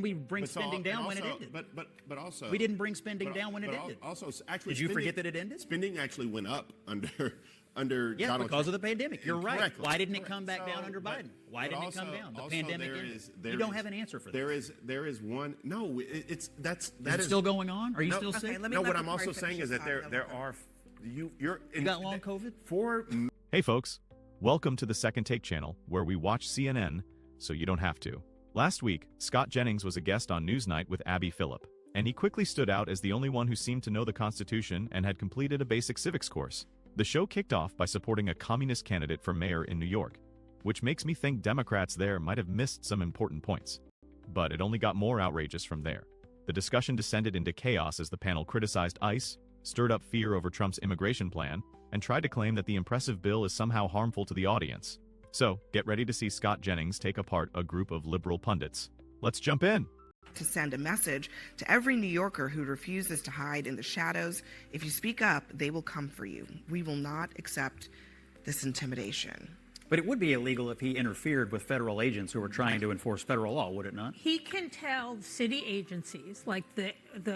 we bring spending down when it ended. But also we didn't bring spending down when it ended. Also, actually, did you forget that it ended? Spending actually went up under Donald because Trump. of the pandemic. You're right. Correctly. Why didn't it come back down under Biden? Why didn't it come down? The pandemic ended. You don't have an answer for that. There is one. No, is still going on? Are you still okay, sick? No, what I'm also saying is that there are you got long COVID? Hey folks, welcome to the Second Take channel, where we watch CNN so you don't have to. Last week, Scott Jennings was a guest on Newsnight with Abby Phillip, and he quickly stood out as the only one who seemed to know the Constitution and had completed a basic civics course. The show kicked off by supporting a communist candidate for mayor in New York, which makes me think Democrats there might have missed some important points. But it only got more outrageous from there. The discussion descended into chaos as the panel criticized ICE, stirred up fear over Trump's immigration plan, and tried to claim that the impressive bill is somehow harmful to the audience. So, get ready to see Scott Jennings take apart a group of liberal pundits. Let's jump in! To send a message to every New Yorker who refuses to hide in the shadows. If you speak up, they will come for you. We will not accept this intimidation. But it would be illegal if he interfered with federal agents who were trying to enforce federal law, would it not? He can tell city agencies, like the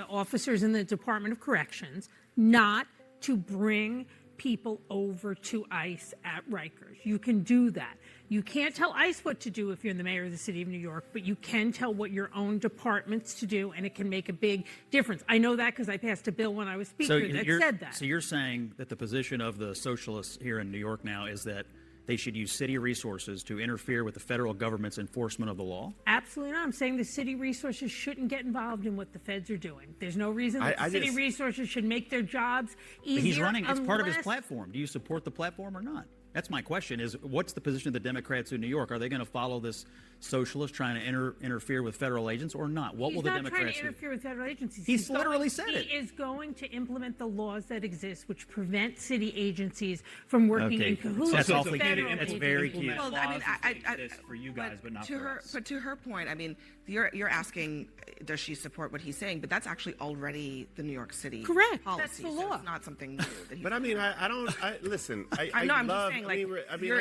officers in the Department of Corrections, not to bring people over to ICE at Rikers. You can do that. You can't tell ICE what to do if you're the mayor of the city of New York, but you can tell what your own departments to do, and it can make a big difference. I know that because I passed a bill when I was speaker that said that. So you're saying that the position of the socialists here in New York now is that they should use city resources to interfere with the federal government's enforcement of the law? Absolutely not. I'm saying the city resources shouldn't get involved in what the feds are doing. There's no reason that the city resources should make their jobs easier. But he's running. It's part of his platform. Do you support the platform or not? That's my question, is what's the position of the Democrats in New York? Are they going to follow this socialist trying to interfere with federal agents or not? What will the Democrats do? He's not trying to interfere with federal agencies. He's literally said it. He is going to implement the laws that exist, which prevent city agencies from working in cahoots with federal agencies. That's very cute. Well, I mean, I for you guys, but not to for her. us. But to her point, I mean, you're asking, does she support what he's saying? But that's actually already the New York City correct policy. That's the law. So it's not something new. That But I mean, I don't. Listen, I'm just saying, like,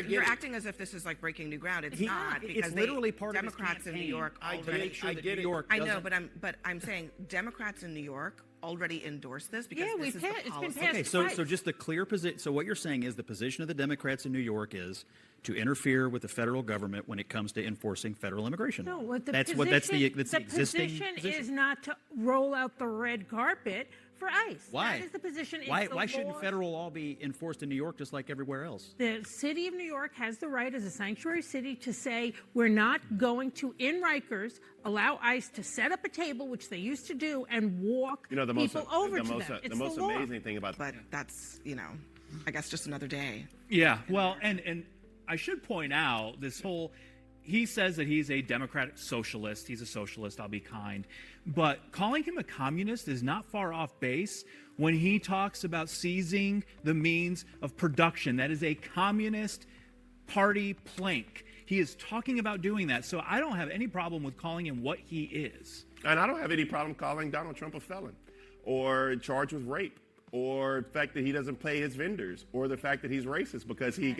you're acting as if this is like breaking new ground. It's not, because it's literally part Democrats of in New York. I get it. I know, but I'm saying Democrats in New York already endorsed this because this is the policy. Okay, so just the clear position. So what you're saying is the position of the Democrats in New York is to interfere with the federal government when it comes to enforcing federal immigration. No, what the that's position, the existing position is not to roll out the red carpet for ICE. Why? That is the position. Why shouldn't federal law be enforced in New York just like everywhere else? The city of New York has the right as a sanctuary city to say we're not going to, in Rikers, allow ICE to set up a table, which they used to do, and walk people over to them. It's the most the law. amazing thing about But that's, I guess just another day. Yeah, well, and I should point out this whole, he says that he's a democratic socialist. He's a socialist, I'll be kind. But calling him a communist is not far off base when he talks about seizing the means of production. That is a communist party plank. He is talking about doing that. So I don't have any problem with calling him what he is. And I don't have any problem calling Donald Trump a felon or charged with rape, or the fact that he doesn't pay his vendors, or the fact that he's racist because he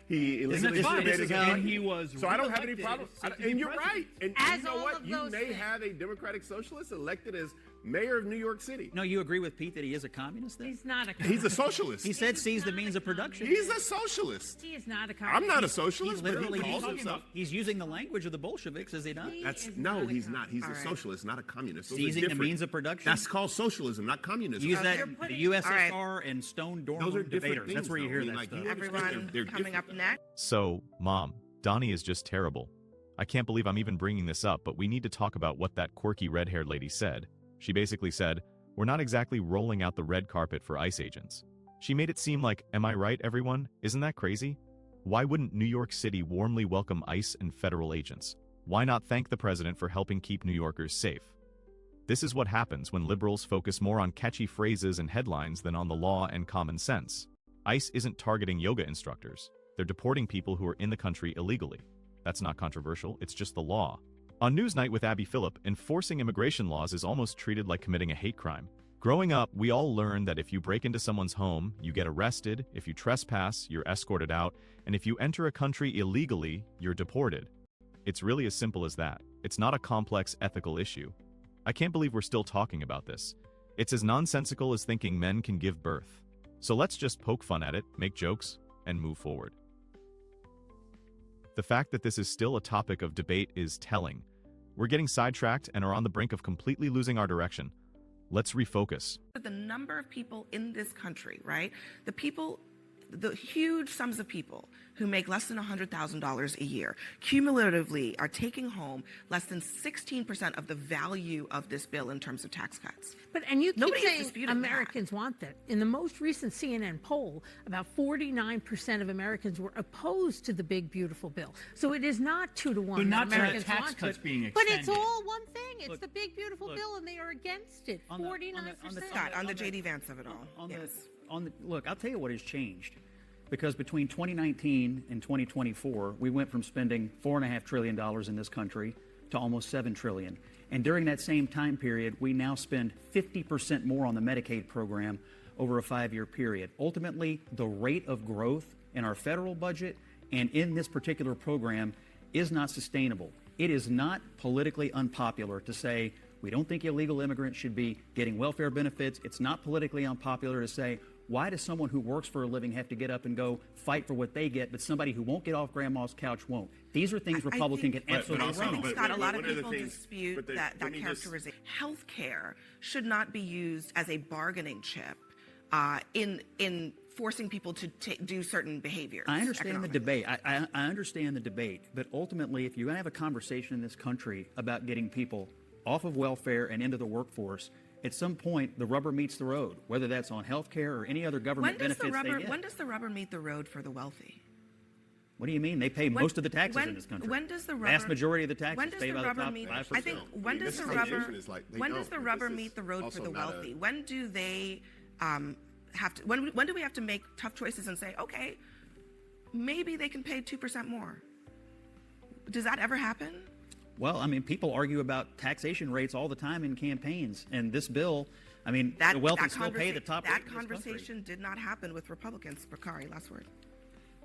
illegally discriminated against he was. So I don't have any problem. And you're right. And As you know all what? of You those may things. have a Democratic socialist elected as mayor of New York City. No, you agree with Pete that he is a communist then? He's not a communist. He's a socialist. He said seize the means of production. He's a socialist. He is not a communist. I'm not a socialist, He's but he literally calls himself. he's using the language of the Bolsheviks, is he not? He's not. He's a socialist, not a communist. Those are Seizing the different. means of production? That's called socialism, not communism. Use that the USSR All and Stone Those are Dormer different debaters. things, That's where you though. hear I mean, that like, stuff. you- Everyone They're coming up different. next. So, Mom, Donnie is just terrible. I can't believe I'm even bringing this up, but we need to talk about what that quirky red-haired lady said. She basically said, "We're not exactly rolling out the red carpet for ICE agents." She made it seem like, am I right, everyone? Isn't that crazy? Why wouldn't New York City warmly welcome ICE and federal agents? Why not thank the president for helping keep New Yorkers safe? This is what happens when liberals focus more on catchy phrases and headlines than on the law and common sense. ICE isn't targeting yoga instructors. They're deporting people who are in the country illegally. That's not controversial, it's just the law. On Newsnight with Abby Phillip, enforcing immigration laws is almost treated like committing a hate crime. Growing up, we all learned that if you break into someone's home, you get arrested, if you trespass, you're escorted out, and if you enter a country illegally, you're deported. It's really as simple as that. It's not a complex ethical issue. I can't believe we're still talking about this. It's as nonsensical as thinking men can give birth. So let's just poke fun at it, make jokes, and move forward. The fact that this is still a topic of debate is telling. We're getting sidetracked and are on the brink of completely losing our direction. Let's refocus. The number of people in this country, right? The huge sums of people who make less than $100,000 a year cumulatively are taking home less than 16% of the value of this bill in terms of tax cuts. And you keep Nobody is saying disputing Americans want that. In the most recent CNN poll, about 49% of Americans were opposed to the big, beautiful bill. So it is not 2 to 1 But that not to the Americans tax want cuts it. being But it's extended. all one thing. It's Look, the big, beautiful look, bill, and they are against it. on the- 49%. Scott, on the J.D. Vance of it all. Look, I'll tell you what has changed. Because between 2019 and 2024, we went from spending $4.5 trillion in this country to almost $7 trillion. And during that same time period, we now spend 50% more on the Medicaid program over a 5-year period. Ultimately, the rate of growth in our federal budget and in this particular program is not sustainable. It is not politically unpopular to say we don't think illegal immigrants should be getting welfare benefits. It's not politically unpopular to say, why does someone who works for a living have to get up and go fight for what they get, but somebody who won't get off grandma's couch won't? These are things Republicans can absolutely run on. Scott, a lot of one of the people things- dispute but that let me just- characterization. Healthcare should not be used as a bargaining chip in forcing people to do certain behaviors. I understand the economically. debate. I understand the debate. But ultimately, if you're going to have a conversation in this country about getting people off of welfare and into the workforce, at some point, the rubber meets the road, whether that's on health care or any other government benefits they get. When does the rubber meet the road for the wealthy? What do you mean? They pay most of the taxes in this country. When does the rubber? Vast majority of the taxes When does paid the by the rubber top meet? 5%. I think when does the this rubber? conversation is like they When does don't, the but rubber this meet is the road for also the not a- wealthy? When do they have to? When do we have to make tough choices and say, okay, maybe they can pay 2% more? Does that ever happen? Well, I mean, people argue about taxation rates all the time in campaigns, and this bill, I mean, the wealthy still pay the top rate That in this country. conversation did not happen with Republicans. Bakari, last word.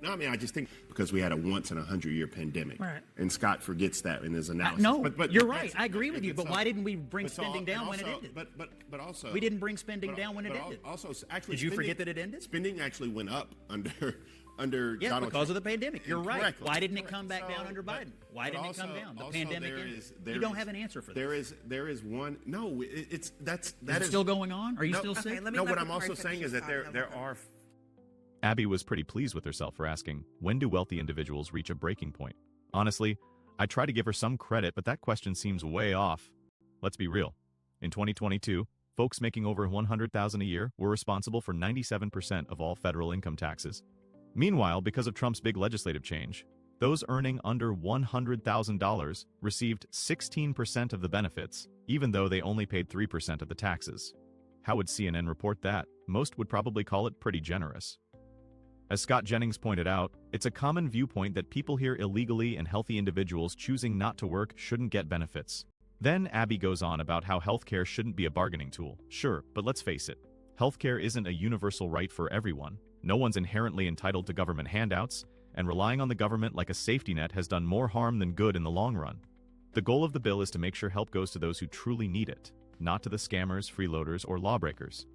No, I mean, I just think because we had a once in 100-year pandemic, Right. and Scott forgets that in his analysis. No, you're right. that's- I agree with you. But so- why didn't we bring but so- spending down and when it also- ended? But also, We didn't bring spending but- down when it but al- ended. Also, actually, Did you forget spending- that it ended? Spending actually went up under Yeah, Donald because Trump. of the pandemic. You're right. Correctly. Why didn't it Correct. come back down So, under but- Biden? Why but didn't it come also- down? The also pandemic there ended. is- You don't have an answer for this. There is one. No, it's that Is is it still going on? Are you No. still Okay, sick? let me No, let what I'm Bakari also finish saying his is that thought, and there then we'll are. Abby was pretty pleased with herself for asking, when do wealthy individuals reach a breaking point? Honestly, I try to give her some credit, but that question seems way off. Let's be real. In 2022, folks making over $100,000 a year were responsible for 97% of all federal income taxes. Meanwhile, because of Trump's big legislative change, those earning under $100,000 received 16% of the benefits, even though they only paid 3% of the taxes. How would CNN report that? Most would probably call it pretty generous. As Scott Jennings pointed out, it's a common viewpoint that people here illegally and healthy individuals choosing not to work shouldn't get benefits. Then Abby goes on about how healthcare shouldn't be a bargaining tool. Sure, but let's face it. Healthcare isn't a universal right for everyone. No one's inherently entitled to government handouts, and relying on the government like a safety net has done more harm than good in the long run. The goal of the bill is to make sure help goes to those who truly need it, not to the scammers, freeloaders, or lawbreakers.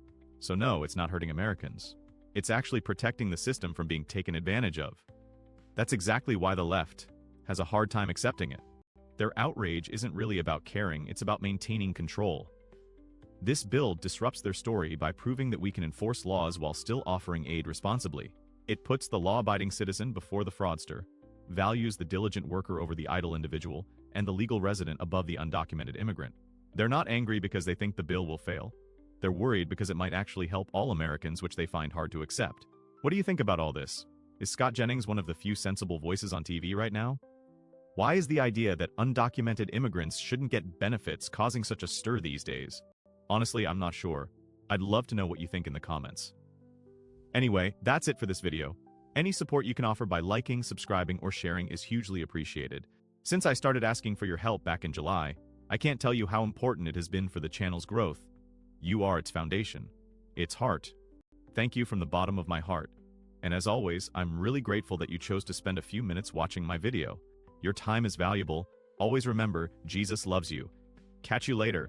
So no, it's not hurting Americans. It's actually protecting the system from being taken advantage of. That's exactly why the left has a hard time accepting it. Their outrage isn't really about caring, it's about maintaining control. This bill disrupts their story by proving that we can enforce laws while still offering aid responsibly. It puts the law-abiding citizen before the fraudster, values the diligent worker over the idle individual, and the legal resident above the undocumented immigrant. They're not angry because they think the bill will fail. They're worried because it might actually help all Americans, which they find hard to accept. What do you think about all this? Is Scott Jennings one of the few sensible voices on TV right now? Why is the idea that undocumented immigrants shouldn't get benefits causing such a stir these days? Honestly, I'm not sure. I'd love to know what you think in the comments. Anyway, that's it for this video. Any support you can offer by liking, subscribing, or sharing is hugely appreciated. Since I started asking for your help back in July, I can't tell you how important it has been for the channel's growth. You are its foundation, its heart. Thank you from the bottom of my heart. And as always, I'm really grateful that you chose to spend a few minutes watching my video. Your time is valuable, Always remember, Jesus loves you. Catch you later.